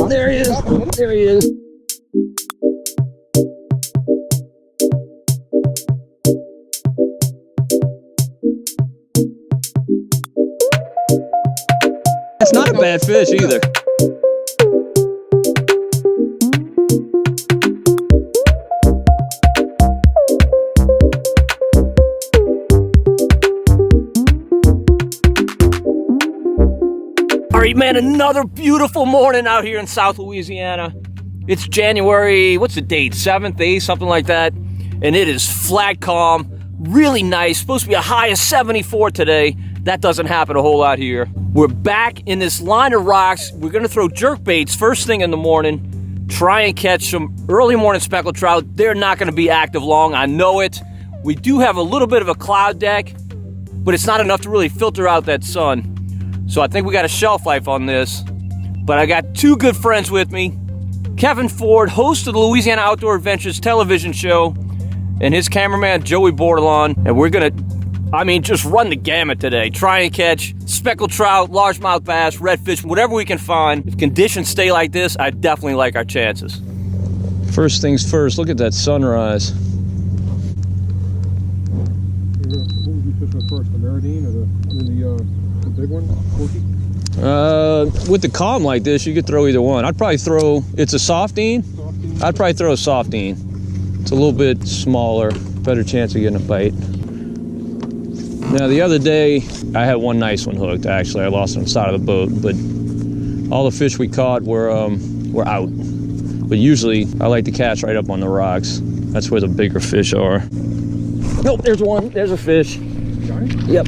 There he is. There he is. That's not a bad fish either. All right, man, another beautiful morning out here in South Louisiana. It's January, what's the date? 7th, 8th, something like that. And it is flat calm, really nice. Supposed to be a high of 74 today. That doesn't happen a whole lot here. We're back in this line of rocks. We're gonna throw jerk baits first thing in the morning, try and catch some early morning speckled trout. They're not gonna be active long, I know it. We do have a little bit of a cloud deck, but it's not enough to really filter out that sun. So I think we got a shelf life on this. But I got two good friends with me. Kevin Ford, host of the Louisiana Outdoor Adventures television show, and his cameraman, Joey Bordelon. And we're gonna, just run the gamut today. Try and catch speckled trout, largemouth bass, redfish, whatever we can find. If conditions stay like this, I definitely like our chances. First things first, look at that sunrise. What would you fish with first, the Maridine or the big one, Corky? With the calm like this, you could throw either one. I'd probably throw, it's a soft-dine? I'd probably throw a soft-dine. It's a little bit smaller, better chance of getting a bite. Now the other day, I had one nice one hooked, actually. I lost it on the side of the boat, but all the fish we caught were out. But usually, I like to catch right up on the rocks. That's where the bigger fish are. Nope, there's one, there's a fish. Giant? Yep.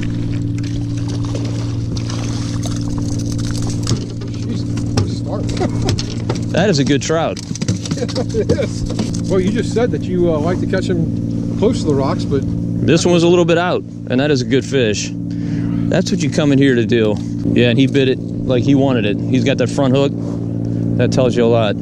That is a good trout. It is. Well, you just said that you like to catch them close to the rocks, but... This one was a little bit out, and that is a good fish. That's what you come in here to do. Yeah, and he bit it like he wanted it. He's got that front hook. That tells you a lot.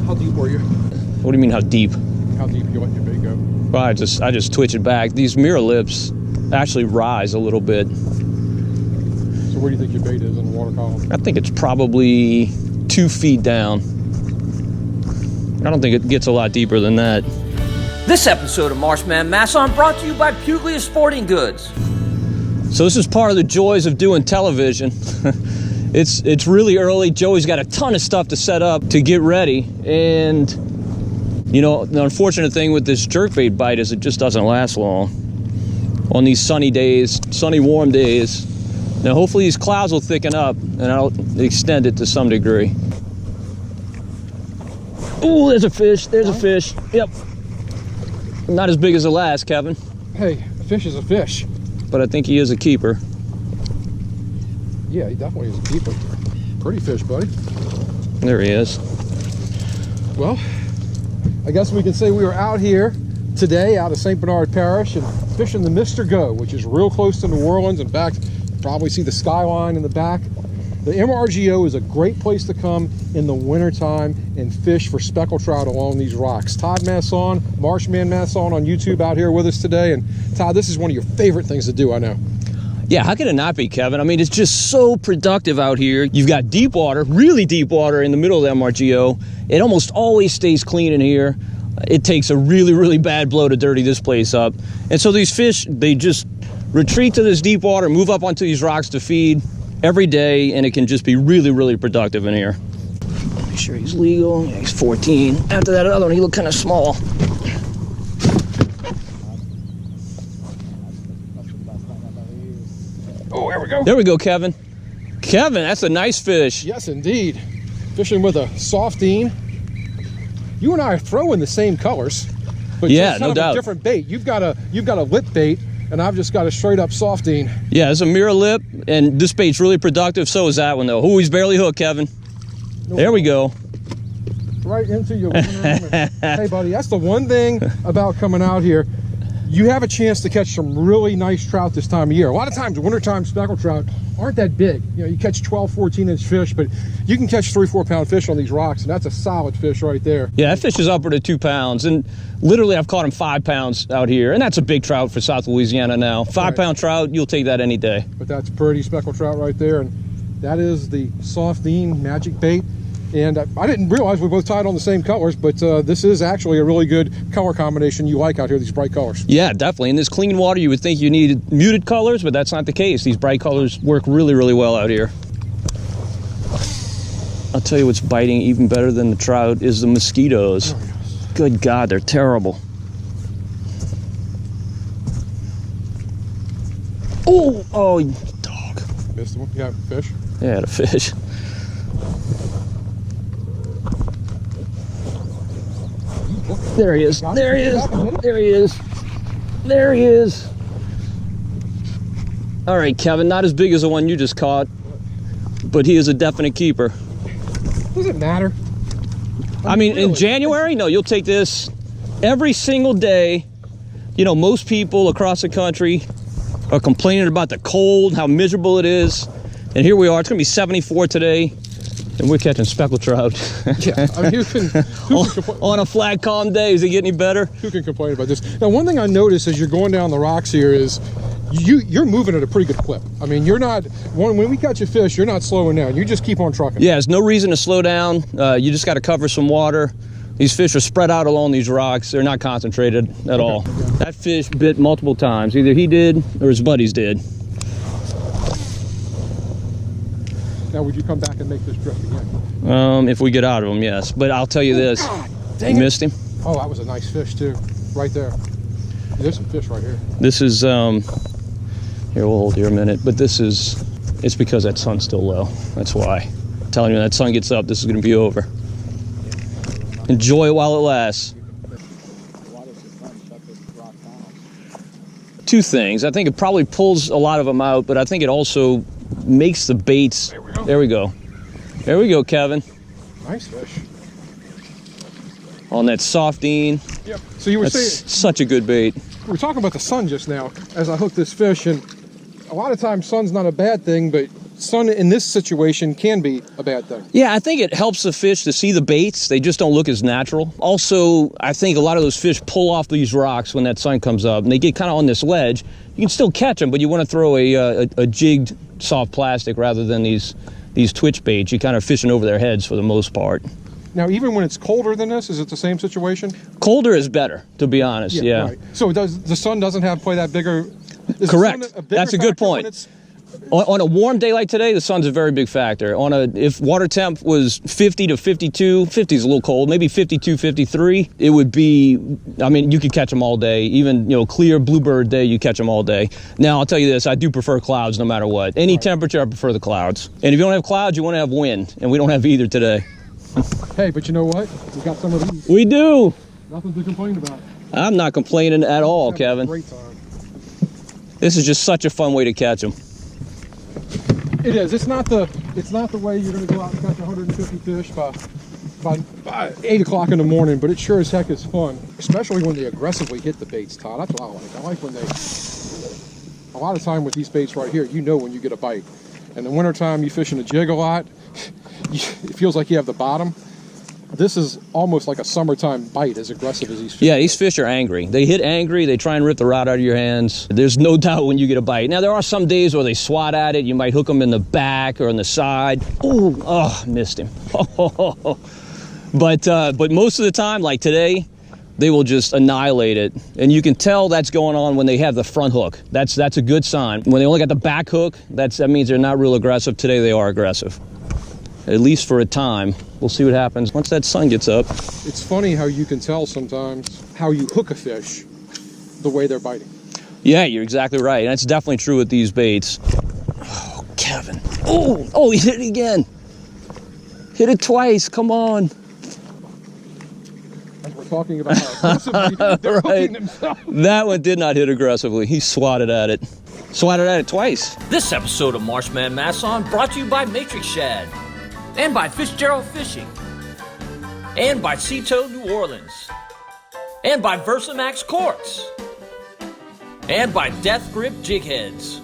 How deep were you? What do you mean, how deep? How deep you let your bait go? Well, I just twitch it back. These mirror lips actually rise a little bit. So where do you think your bait is in the water column? I think it's probably 2 feet down. I don't think it gets a lot deeper than that. This episode of Marsh Man Masson brought to you by Puglia Sporting Goods. So this is part of the joys of doing television. It's really early. Joey's got a ton of stuff to set up to get ready. And, you know, the unfortunate thing with this jerkbait bite is it just doesn't last long. On these sunny days, sunny, warm days. Now, hopefully these clouds will thicken up and I'll extend it to some degree. Ooh, there's a fish. There's a fish. Yep. Not as big as the last, Kevin. Hey, a fish is a fish. But I think he is a keeper. Yeah, he definitely is a keeper. Pretty fish, buddy. There he is. Well, I guess we can say we were out here today, out of St. Bernard Parish, and fishing the Mr. Go, which is real close to New Orleans. In fact, you probably see the skyline in the back. The MRGO is a great place to come in the wintertime and fish for speckled trout along these rocks. Todd Masson, Marsh Man Masson on YouTube out here with us today. And Todd, this is one of your favorite things to do, I know. Yeah, how could it not be, Kevin? I mean, it's just so productive out here. You've got deep water, really deep water in the middle of the MRGO. It almost always stays clean in here. It takes a really, really bad blow to dirty this place up. And so these fish, they just retreat to this deep water, move up onto these rocks to feed every day, and it can just be really, really productive in here. Make sure he's legal. Yeah, he's 14. After that other one, he looked kind of small. Oh, there we go. There we go, Kevin. Kevin, that's a nice fish. Yes, indeed. Fishing with a soft-dine. You and I are throwing the same colors, but yeah, just no doubt. A different bait. You've got a lip bait, and I've just got a straight-up soft-dine. Yeah, it's a mirror lip, and this bait's really productive. So is that one, though. Oh, he's barely hooked, Kevin. No, there we go. Right into your living room. Hey, buddy, that's the one thing about coming out here. You have a chance to catch some really nice trout this time of year. A lot of times, wintertime speckled trout aren't that big. You know, you catch 12, 14-inch fish, but you can catch 3-4 pound fish on these rocks, and that's a solid fish right there. Yeah, that fish is upward of 2 pounds, and literally I've caught him 5 pounds out here, and that's a big trout for South Louisiana now. 5 pound trout, you'll take that any day. But that's pretty speckled trout right there, and That is the soft-dine magic bait. And I didn't realize we both tied on the same colors, but this is actually a really good color combination you like out here, these bright colors. Yeah, definitely. In this clean water, you would think you needed muted colors, but that's not the case. These bright colors work really, really well out here. I'll tell you what's biting even better than the trout is the mosquitoes. Oh, yes. Good God, they're terrible. Oh, you dog. Missed one. Yeah, fish. Yeah, a fish. There he is. There he is. There he is. There he is. All right, Kevin, not as big as the one you just caught, but he is a definite keeper. Does it matter? I mean, really? In January, no, you'll take this every single day. You know, most people across the country are complaining about the cold, how miserable it is. And here we are, it's gonna be 74 today, and we're catching speckled trout. Yeah, I mean, who can on a flat, calm day, does it get any better? Who can complain about this? Now, one thing I noticed as you're going down the rocks here is you're moving at a pretty good clip. I mean, you're not, when we catch a fish, you're not slowing down. You just keep on trucking. Yeah, there's no reason to slow down. You just got to cover some water. These fish are spread out along these rocks. They're not concentrated at all. Okay. That fish bit multiple times. Either he did or his buddies did. Now, would you come back and make this drift again? If we get out of him, yes. But I'll tell you this. God, dang you it. Missed him. Oh, that was a nice fish too, right there. There's some fish right here. This is, here, we'll hold you a minute, but this is, it's because that sun's still low. That's why. I'm telling you, when that sun gets up, this is going to be over. Enjoy it while it lasts. Two things. I think it probably pulls a lot of them out, but I think it also makes the baits. There we go. There we go. There we go, Kevin. Nice fish. On that soft-dine. Yep. So you were saying, such a good bait. We were talking about the sun just now as I hooked this fish, and a lot of times sun's not a bad thing, but sun in this situation can be a bad thing. Yeah, I think it helps the fish to see the baits. They just don't look as natural. Also, I think a lot of those fish pull off these rocks when that sun comes up, and they get kind of on this ledge. You can still catch them, but you want to throw a jigged soft plastic rather than these twitch baits. You're kind of fishing over their heads for the most part. Now, even when it's colder than this, is it the same situation? Colder is better, to be honest, yeah. Right. So the sun doesn't have play that bigger... Correct. That's a good point. On a warm day like today, the sun's a very big factor. If water temp was 50 to 52, 50 is a little cold, maybe 52, 53, it would be, I mean, you could catch them all day. Even, you know, clear bluebird day, you catch them all day. Now, I'll tell you this, I do prefer clouds no matter what. Any temperature, I prefer the clouds. And if you don't have clouds, you want to have wind, and we don't have either today. Hey, but you know what? We got some of these. We do. Nothing to complain about. I'm not complaining at all, Kevin. Great time. This is just such a fun way to catch them. It is. It's not the way you're going to go out and catch 150 fish by 8 o'clock in the morning, but it sure as heck is fun, especially when they aggressively hit the baits, Todd. That's what I like. I like when they, a lot of time with these baits right here, you know when you get a bite. In the wintertime, you fish in a jig a lot. It feels like you have the bottom. This is almost like a summertime bite, as aggressive as these fish. Yeah, these fish are angry. They hit angry. They try and rip the rod out of your hands. There's no doubt when you get a bite. Now, there are some days where they swat at it. You might hook them in the back or on the side. Ooh, oh, missed him. But most of the time, like today, they will just annihilate it. And you can tell that's going on when they have the front hook. That's a good sign. When they only got the back hook, that means they're not real aggressive. Today, they are aggressive. At least for a time. We'll see what happens once that sun gets up. It's funny how you can tell sometimes how you hook a fish the way they're biting. Yeah, you're exactly right. And that's definitely true with these baits. Oh, Kevin. Oh, he hit it again. Hit it twice. Come on. As we're talking about how aggressively they're hooking themselves. That one did not hit aggressively. He swatted at it. Swatted at it twice. This episode of Marsh Man Masson brought to you by Matrix Shad, and by Fitzgerald Fishing, and by Cito New Orleans, and by Versamax Corks, and by Death Grip Jig Heads.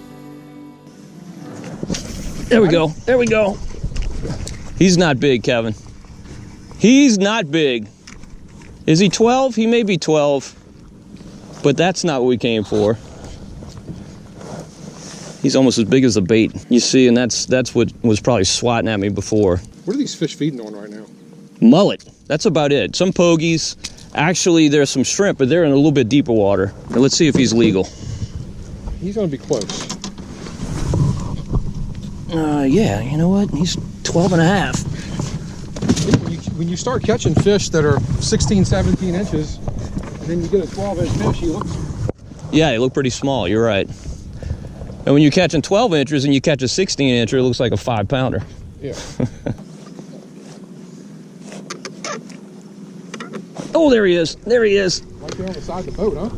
There we go. There we go. He's not big, Kevin. He's not big. Is he 12? He may be 12, but that's not what we came for. He's almost as big as the bait. You see, and that's what was probably swatting at me before. What are these fish feeding on right now? Mullet. That's about it. Some pogies. Actually, there's some shrimp, but they're in a little bit deeper water. Now, let's see if he's legal. He's going to be close. Yeah, you know what? He's 12 and a half. When you start catching fish that are 16, 17 inches, and then you get a 12-inch fish, he looks... Yeah, they look pretty small. You're right. And when you're catching 12 inches and you catch a 16-incher, it looks like a 5-pounder. Yeah. Oh, there he is. There he is. Right there on the side of the boat, huh?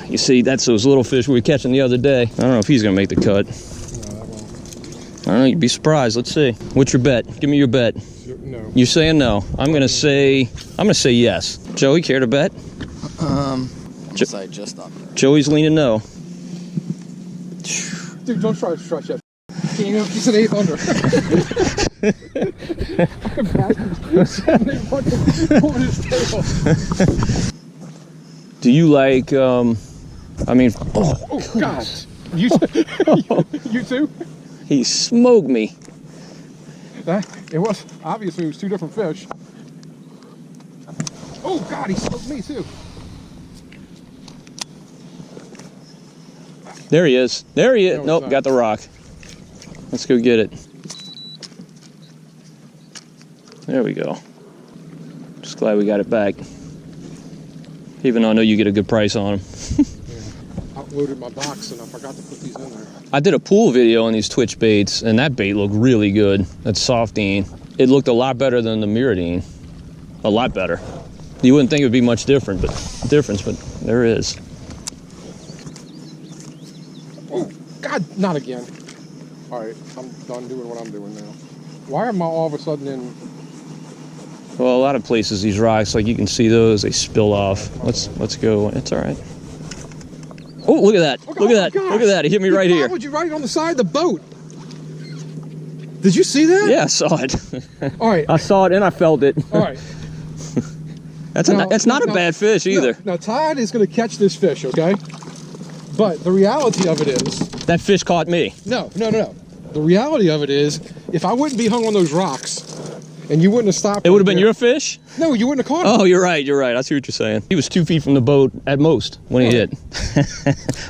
You see, that's those little fish we were catching the other day. I don't know if he's going to make the cut. No, that won't. I don't know. You'd be surprised. Let's see. What's your bet? Give me your bet. No. You're saying no. I'm going to say yes. Joey, care to bet? Say just under. Joey's leaning no. Dude, don't try to stretch that. He's an 8 under. On his tail. Do you like, oh God. You too? He smoked me. It was, obviously, it was 2 different fish. Oh, God, he smoked me, too. There he is. There he is. No, Nope, got the rock. Let's go get it. There we go. Just glad we got it back. Even though I know you get a good price on them. I uploaded my box and I forgot to put these in there. I did a pool video on these Twitch baits, and that bait looked really good. That's soft-dine. It looked a lot better than the mirrodine. A lot better. You wouldn't think it would be much different, but there is. Oh, God, not again. All right, I'm done doing what I'm doing now. Why am I all of a sudden in? Well, a lot of places, these rocks, like you can see those, they spill off. Let's go. It's all right. Oh, look at that. Oh, look at that. gosh. Look at that. It hit me right Why here. would you ride it on the side of the boat? Did you see that? Yeah, I saw it. All right. I saw it and I felt it. All right. It's not a bad fish either. Now, Todd is going to catch this fish, okay? But the reality of it is... That fish caught me. No. The reality of it is, if I wouldn't be hung on those rocks, and you wouldn't have stopped... It would have been your fish? No, you wouldn't have caught him. Oh, you're right. I see what you're saying. He was 2 feet from the boat at most when he hit.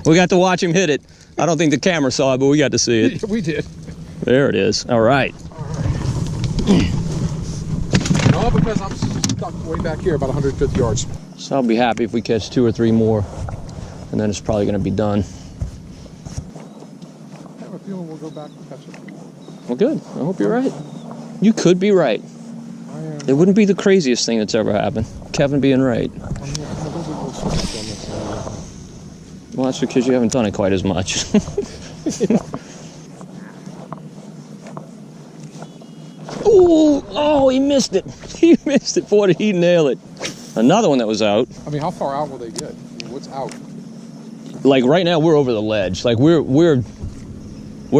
We got to watch him hit it. I don't think the camera saw it, but we got to see it. We did. There it is. All right. All because I'm stuck way back here, about 150 yards. So I'll be happy if we catch 2 or 3 more, and then it's probably going to be done. I have a feeling we'll go back and catch it. Well, good. I hope you're right. You could be right. I am. It wouldn't be the craziest thing that's ever happened. Kevin being right. Well, that's because you haven't done it quite as much. Oh, he missed it. He missed it. Boy, did he nail it. Another one that was out. I mean, how far out will they get? I mean, what's out? Like right now, we're over the ledge. Like we're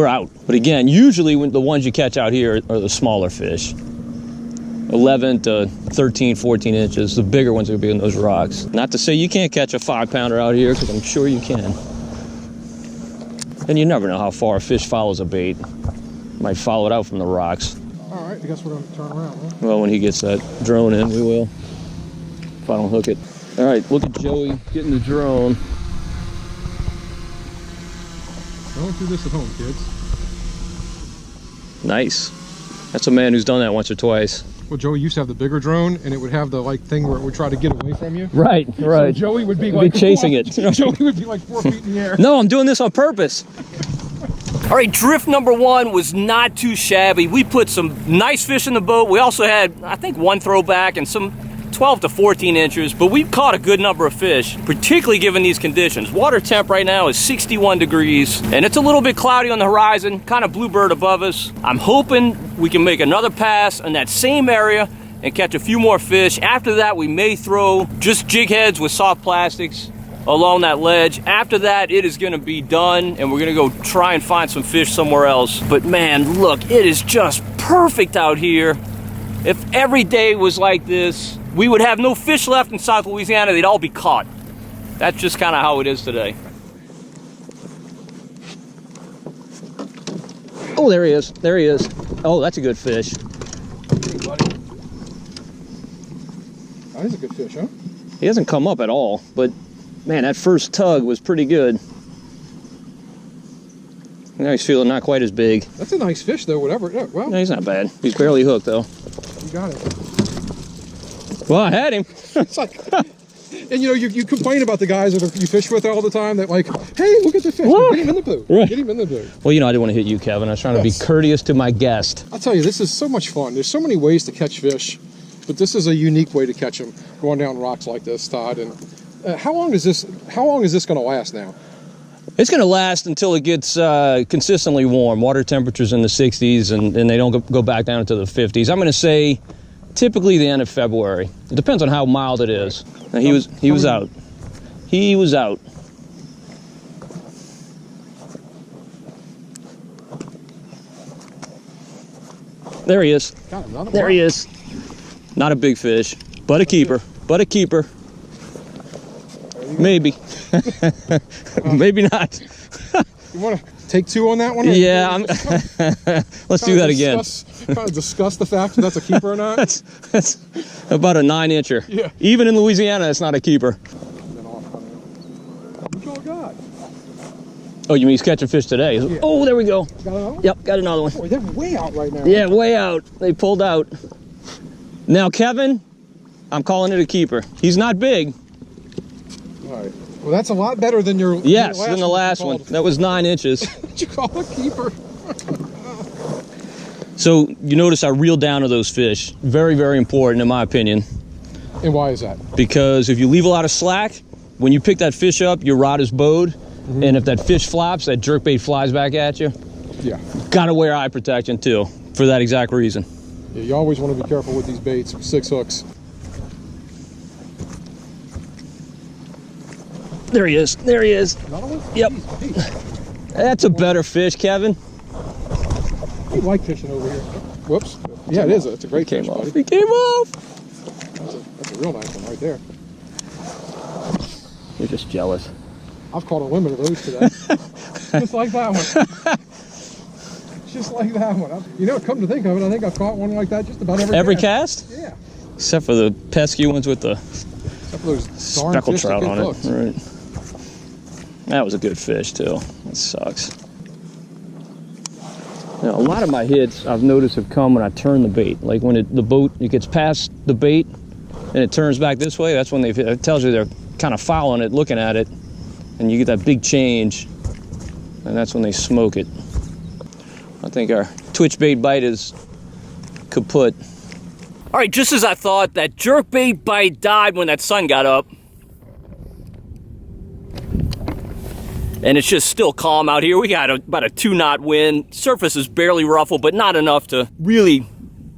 out. But again, usually when the ones you catch out here are the smaller fish. 11 to 13, 14 inches. The bigger ones will be in those rocks. Not to say you can't catch a 5-pounder out here, because I'm sure you can. And you never know how far a fish follows a bait. Might follow it out from the rocks. All right, I guess we're going to turn around, huh? Well, when he gets that drone in, we will. If I don't hook it. All right, look at Joey getting the drone. Don't do this at home, kids. Nice. That's a man who's done that once or twice. Well, Joey used to have the bigger drone, and it would have the thing where it would try to get away from you. Right. So Joey would be like chasing it. Joey would be like 4 feet in the air. No, I'm doing this on purpose. All right, drift number 1 was not too shabby. We put some nice fish in the boat. We also had, I think, 1 throwback and some 12 to 14 inches, but we've caught a good number of fish, particularly given these conditions. Water temp right now is 61 degrees, and it's a little bit cloudy on the horizon, kind of bluebird above us. I'm hoping we can make another pass in that same area and catch a few more fish. After that, we may throw just jig heads with soft plastics along that ledge. After that, it is gonna be done, and we're gonna go try and find some fish somewhere else. But man, look, it is just perfect out here. If every day was like this, we would have no fish left in South Louisiana. They'd all be caught. That's just kind of how it is today. Oh, there he is. There he is. Oh, that's a good fish. Hey, buddy. That is a good fish, huh? He hasn't come up at all, but man, that first tug was pretty good. Now he's feeling not quite as big. That's a nice fish, though, whatever. Yeah, well, No, he's not bad. He's barely hooked, though. you got it. Well, I had him. It's like, and you know, you complain about the guys that you fish with all the time that like, hey, look at the fish. Look. Get him in the boat. Right. Get him in the boat. Well, you know, I didn't want to hit you, Kevin. I was trying to be Yes. courteous to my guest. I'll tell you, this is so much fun. There's so many ways to catch fish, but this is a unique way to catch them, going down rocks like this, Todd. And how long is this going to last now? It's going to last until it gets consistently warm. Water temperatures in the 60s, and they don't go back down into the 50s. I'm going to say typically the end of February. It depends on how mild it is. Now, he was out. He was out. There he is. Got another There one. he is. Not a big fish, but a keeper. But a keeper. Maybe. Maybe not. You want to take two on that one? Yeah, let's do that again. Kind of discuss the fact that that's a keeper or not. That's about a 9-incher. Yeah. Even in Louisiana, it's not a keeper. What y'all got? Oh, you mean he's catching fish today? Yeah. Oh, there we go. Got another one? Yep, got another one. Boy, they're way out right now. Yeah, way out. They pulled out. Now, Kevin, I'm calling it a keeper. He's not big. All right. Well, that's a lot better than your Yes, than the last one. That was 9 inches. What'd you call a keeper? So you notice I reeled down to those fish. Very, very important in my opinion. And why is that? Because if you leave a lot of slack, when you pick that fish up, your rod is bowed. And if that fish flops, that jerkbait flies back at you. Yeah. Gotta wear eye protection too, for that exact reason. Yeah, you always want to be careful with these baits, 6 hooks. There he is. There he is. Another one? Yep. Jeez, That's a better fish, Kevin. I like fishing over here. Whoops. Yeah, it is. It's a great fish, buddy. He came off. That's a real nice one right there. You're just jealous. I've caught a limit of those today. Just like that one. Just like that one. You know, come to think of it, I think I've caught one like that just about Every cast. cast? Yeah. Except for the pesky ones with the Except for those darn speckled fish that trout get on it. hooked. Right. That was a good fish too. That sucks. You know, a lot of my hits I've noticed have come when I turn the bait. Like when the boat gets past the bait and it turns back this way, that's when it tells you they're kind of following it, looking at it, and you get that big change, and that's when they smoke it. I think our twitch bait bite is kaput. All right, just as I thought, that jerkbait bite died when that sun got up. And it's just still calm out here. We got about a 2-knot wind. Surface is barely ruffled, but not enough to really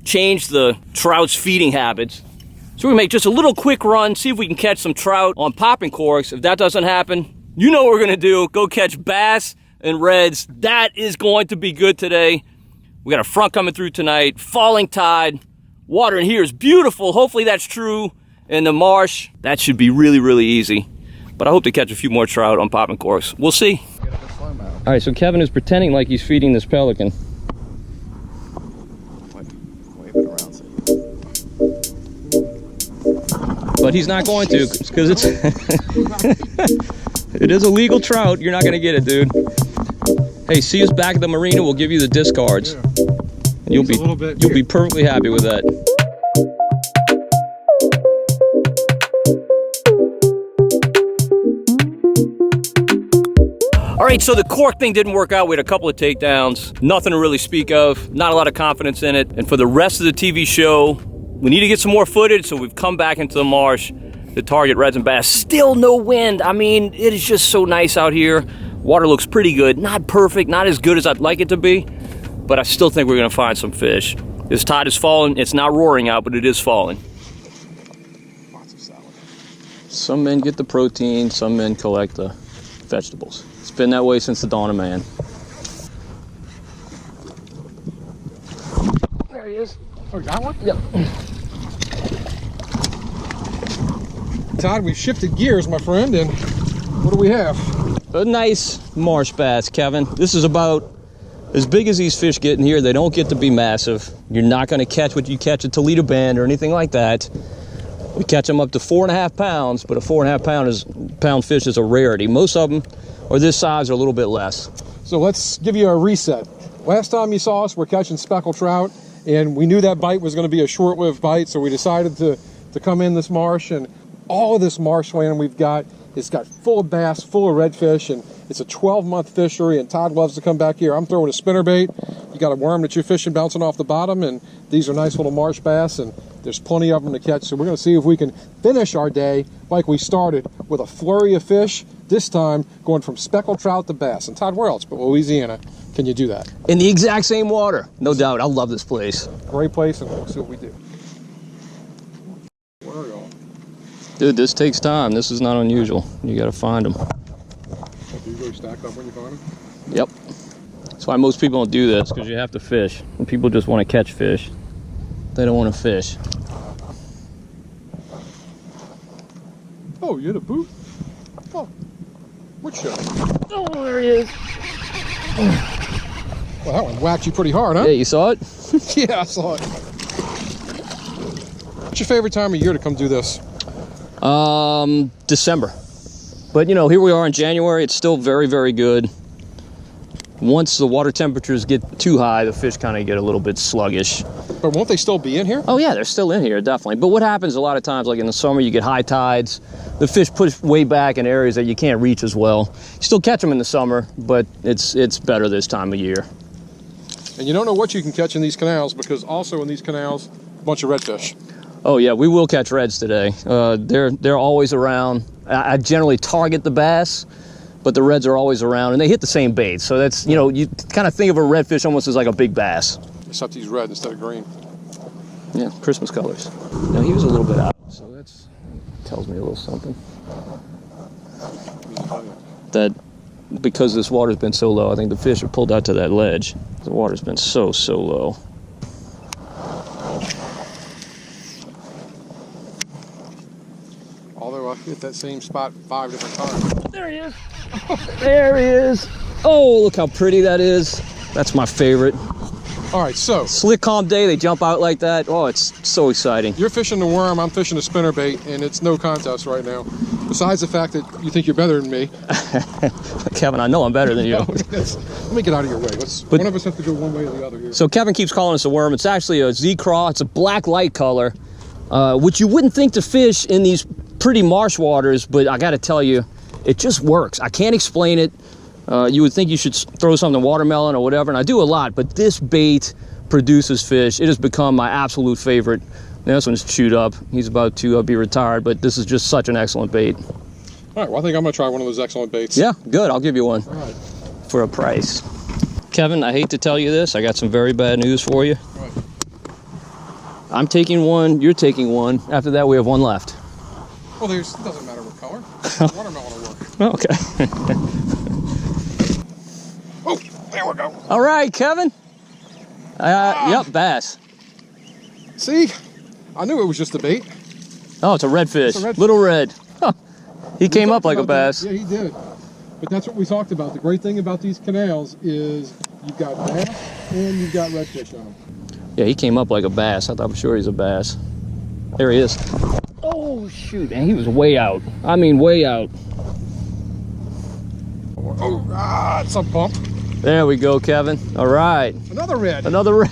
change the trout's feeding habits. So we make just a little quick run, see if we can catch some trout on popping corks. If that doesn't happen, you know what we're gonna do. Go catch bass and reds. That is going to be good today. We got a front coming through tonight, falling tide. Water in here is beautiful. Hopefully that's true in the marsh. That should be really, really easy. But I hope to catch a few more trout on popping corks. We'll see. All right, so Kevin is pretending like he's feeding this pelican. Wave it around so But he's not going to, because it's it is a legal trout. You're not gonna get it, dude. Hey, see us back at the marina. We'll give you the discards. Yeah. And you'll be perfectly happy with that. All right, so the cork thing didn't work out. We had a couple of takedowns, nothing to really speak of, not a lot of confidence in it. And for the rest of the TV show, we need to get some more footage, so we've come back into the marsh to target reds and bass. Still no wind. I mean, it is just so nice out here. Water looks pretty good. Not perfect, not as good as I'd like it to be, but I still think we're gonna find some fish. This tide is falling. It's not roaring out, but it is falling. Lots of salad. Some men get the protein, some men collect the vegetables. It's been that way since the dawn of man. There he is. Oh, got one? Yep. Todd, we've shifted gears, my friend, and what do we have? A nice marsh bass, Kevin. This is about As big as these fish get in here, they don't get to be massive. You're not going to catch what you catch at Toledo Bend or anything like that. We catch them up to 4.5 pounds, but a 4.5 pound fish is a rarity. Most of them are this size or a little bit less. So let's give you a reset. Last time you saw us, we're catching speckled trout, and we knew that bite was going to be a short-lived bite, so we decided to come in this marsh, and all of this marshland we've got, it's got full of bass, full of redfish, and it's a 12-month fishery, and Todd loves to come back here. I'm throwing a spinnerbait. You got a worm that you're fishing bouncing off the bottom, and these are nice little marsh bass, and there's plenty of them to catch. So we're going to see if we can finish our day like we started, with a flurry of fish, this time going from speckled trout to bass. And Todd, where else but Louisiana can you do that? In the exact same water. No doubt. I love this place. Great place, and we'll see what we do. Where are y'all? Dude, this takes time. This is not unusual. You got to find them. Do you really stack up when you find them? Yep. That's why most people don't do this, because you have to fish. And people just want to catch fish. They don't want to fish. Oh, you hit a boot? Oh, which show? Oh, there he is. Well, that one whacked you pretty hard, huh? Yeah, you saw it? Yeah, I saw it. What's your favorite time of year to come do this? December. But, you know, here we are in January. It's still very, very good. Once the water temperatures get too high, the fish kind of get a little bit sluggish. But won't they still be in here? Oh yeah, they're still in here, definitely. But what happens a lot of times, like in the summer, you get high tides. The fish push way back in areas that you can't reach as well. You still catch them in the summer, but it's better this time of year. And you don't know what you can catch in these canals, because also in these canals, a bunch of redfish. Oh yeah, we will catch reds today. They're always around. I generally target the bass, but the reds are always around, and they hit the same bait. So that's, you know, you kind of think of a redfish almost as like a big bass. Except he's red instead of green. Yeah, Christmas colors. Now he was a little bit out, so that's tells me a little something. That because this water's been so low, I think the fish are pulled out to that ledge. The water's been so low. Although I've hit that same spot 5 different times. There he is. There he is. Oh, look how pretty that is. That's my favorite. All right, so Slick, calm day, they jump out like that. Oh, it's so exciting. you're fishing the worm, I'm fishing the spinnerbait, and it's no contest right now. Besides the fact that you think you're better than me. Kevin, I know I'm better than you. Let me get out of your way. One of us have to go one way or the other here. So Kevin keeps calling us a worm. It's actually a z-craw. It's a black light color, which you wouldn't think to fish in these pretty marsh waters, but I got to tell you, it just works. I can't explain it. You would think you should throw something watermelon or whatever, and I do a lot, but this bait produces fish. It has become my absolute favorite. Now, this one's chewed up. He's about to be retired, but this is just such an excellent bait. All right, well, I think I'm going to try one of those excellent baits. Yeah, good. I'll give you one. All right. For a price. Kevin, I hate to tell you this. I got some very bad news for you. Right. I'm taking one. You're taking one. After that, we have one left. Well, it doesn't matter what color. Watermelon will work. Okay. Oh, there we go. All right, Kevin. Yep, bass. See? I knew it was just a bait. Oh, it's a redfish. It's a redfish. Little red. Huh. He came up like a About that. bass. Yeah, he did. But that's what we talked about. The great thing about these canals is you've got bass and you've got redfish on them. Yeah, he came up like a bass. I thought for sure he's a bass. There he is. Oh, shoot, man. He was way out. I mean, way out. Oh, it's a bump. There we go, Kevin. All right. Another red. Another red.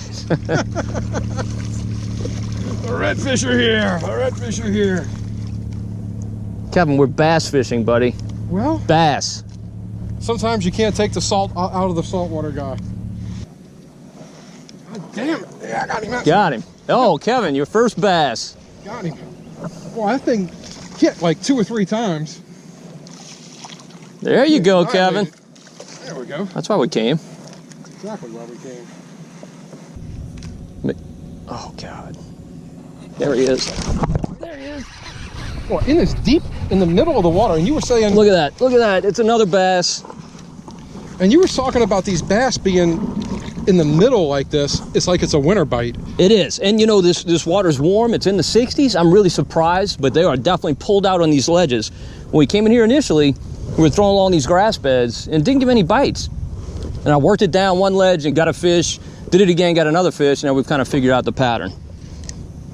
The redfish are here. The redfish are here. Kevin, we're bass fishing, buddy. Well, Bass. sometimes you can't take the salt out of the saltwater guy. God damn it. Yeah, I got him. Got him. Oh, Kevin, your first bass. Got him. Well, that thing hit like 2 or 3 times. There you go, Kevin. There we go. That's why we came. Exactly why we came. Oh, God. There he is. There he is. Well, in this deep, in the middle of the water, and you were saying... Look at that. Look at that. It's another bass. And you were talking about these bass being in the middle like this. It's like it's a winter bite. It is. And, you know, this water's warm. It's in the 60s. I'm really surprised, but they are definitely pulled out on these ledges. When we came in here initially, we were throwing along these grass beds and didn't give any bites. And I worked it down one ledge and got a fish, did it again, got another fish, and now we've kind of figured out the pattern.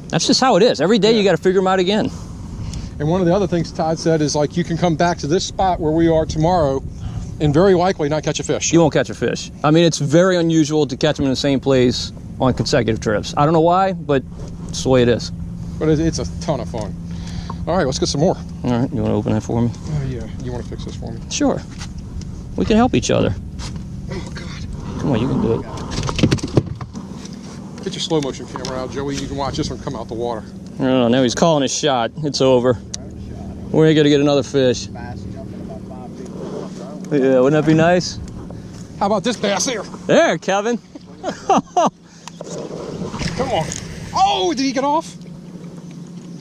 That's just how it is. Every day you got to figure them out again. And one of the other things Todd said is, like, you can come back to this spot where we are tomorrow and very likely not catch a fish. You won't catch a fish. I mean, it's very unusual to catch them in the same place on consecutive trips. I don't know why, but it's the way it is. But it's a ton of fun. All right, let's get some more. All right, you want to open that for me? Oh, yeah. You want to fix this for me? Sure. We can help each other. Oh, God. Come on, you can do it. Get your slow motion camera out, Joey. You can watch this one come out the water. Oh, now he's calling his shot. It's over. We're going to get another fish. Yeah, wouldn't that be nice? How about this bass here? There, Kevin. Come on. Oh, did he get off?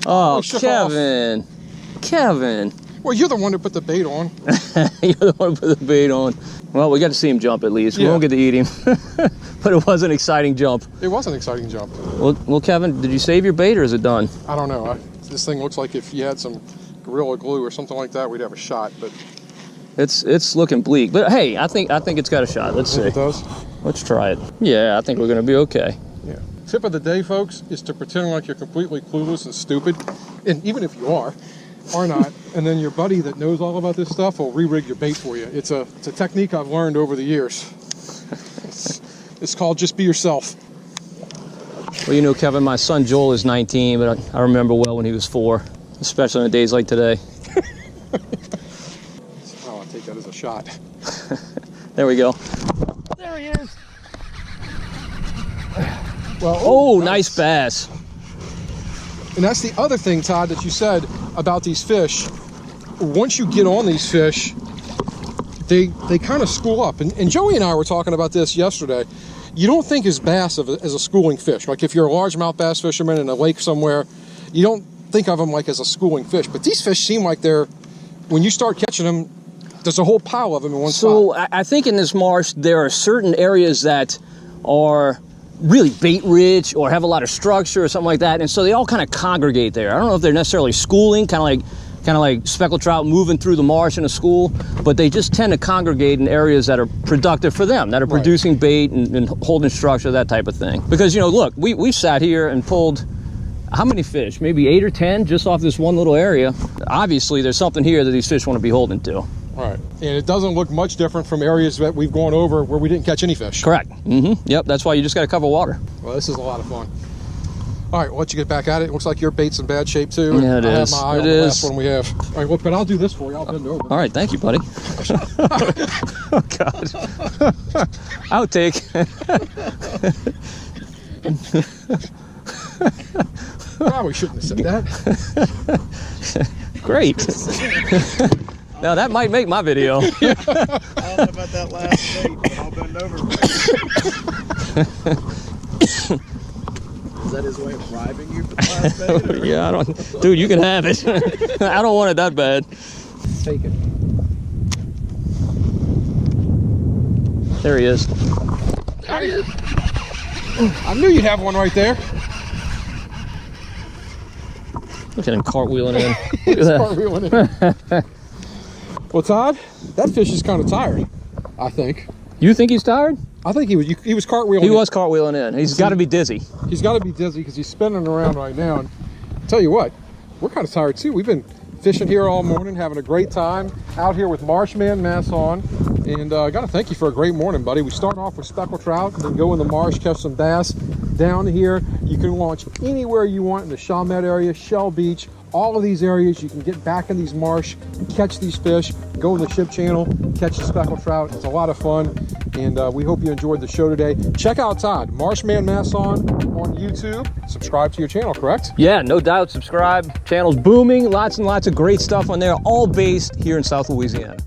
Oh, shook Kevin. Kevin. Well, you're the one that put the bait on. You're the one who put the bait on. Well, we got to see him jump at least. We Yeah. won't get to eat him. But it was an exciting jump. It was an exciting jump. Well, Kevin, did you save your bait or is it done? I don't know. This thing looks like if you had some Gorilla Glue or something like that, we'd have a shot. But It's looking bleak. But hey, I think it's got a shot. Let's see. it does. Let's try it. Yeah, I think we're going to be okay. Yeah. Tip of the day, folks, is to pretend like you're completely clueless and stupid. And even if you are not, and then your buddy that knows all about this stuff will re-rig your bait for you. It's a technique I've learned over the years. It's called just be yourself. Well, you know, Kevin, my son Joel is 19, but I remember well when he was 4, especially on days like today. Oh, I'll take that as a shot. There we go. There he is. Well, Oh, nice bass. And that's the other thing, Todd, that you said about these fish. Once you get on these fish, they kind of school up. And Joey and I were talking about this yesterday. You don't think as bass as a schooling fish. Like if you're a largemouth bass fisherman in a lake somewhere, you don't think of them like as a schooling fish. But these fish seem like when you start catching them, there's a whole pile of them in one spot. So I think in this marsh, there are certain areas that are really bait rich or have a lot of structure or something like that. And so they all kind of congregate there. I don't know if they're necessarily schooling, kind of like speckled trout moving through the marsh in a school, but they just tend to congregate in areas that are productive for them, that are producing bait and holding structure, that type of thing. Because, you know, look, we sat here and pulled how many fish? Maybe 8 or 10 just off this one little area. Obviously, there's something here that these fish want to be holding to. Right. And it doesn't look much different from areas that we've gone over where we didn't catch any fish. Correct. Yep, that's why you just got to cover water. Well, this is a lot of fun. All right, we'll let you get back at it. It looks like your bait's in bad shape, too. Yeah, it I is. have my eye It on the is. last one we have. All right, well, but I'll do this for you. I'll bend over. All right, thank you, buddy. Oh, God. Outtake. Probably shouldn't have said that. Great. Now, that might make my video. I don't know about that last bait, but I'll bend over. Is that his way of bribing you for the last bait? Or? Yeah, I don't... Dude, you can have it. I don't want it that bad. Take it. There he is. I knew you'd have one right there. Look at him cartwheeling in. He's Look at that. cartwheeling in. Well, Todd, that fish is kind of tired, I think. You think he's tired? I think he was cartwheeling. He was cartwheeling in. He's got to be dizzy. He's got to be dizzy because he's spinning around right now. And tell you what, we're kind of tired too. We've been fishing here all morning, having a great time out here with Marsh Man Masson. And I got to thank you for a great morning, buddy. We start off with speckled trout and then go in the marsh, catch some bass. Down here, you can launch anywhere you want in the Chalmette area, Shell Beach, all of these areas. You can get back in these marsh, catch these fish, go in the ship channel, catch the speckled trout. It's a lot of fun, and we hope you enjoyed the show today. Check out Todd, Marsh Man Masson on YouTube. Subscribe to your channel, correct? Yeah, no doubt. Subscribe. Channel's booming. Lots and lots of great stuff on there, all based here in South Louisiana.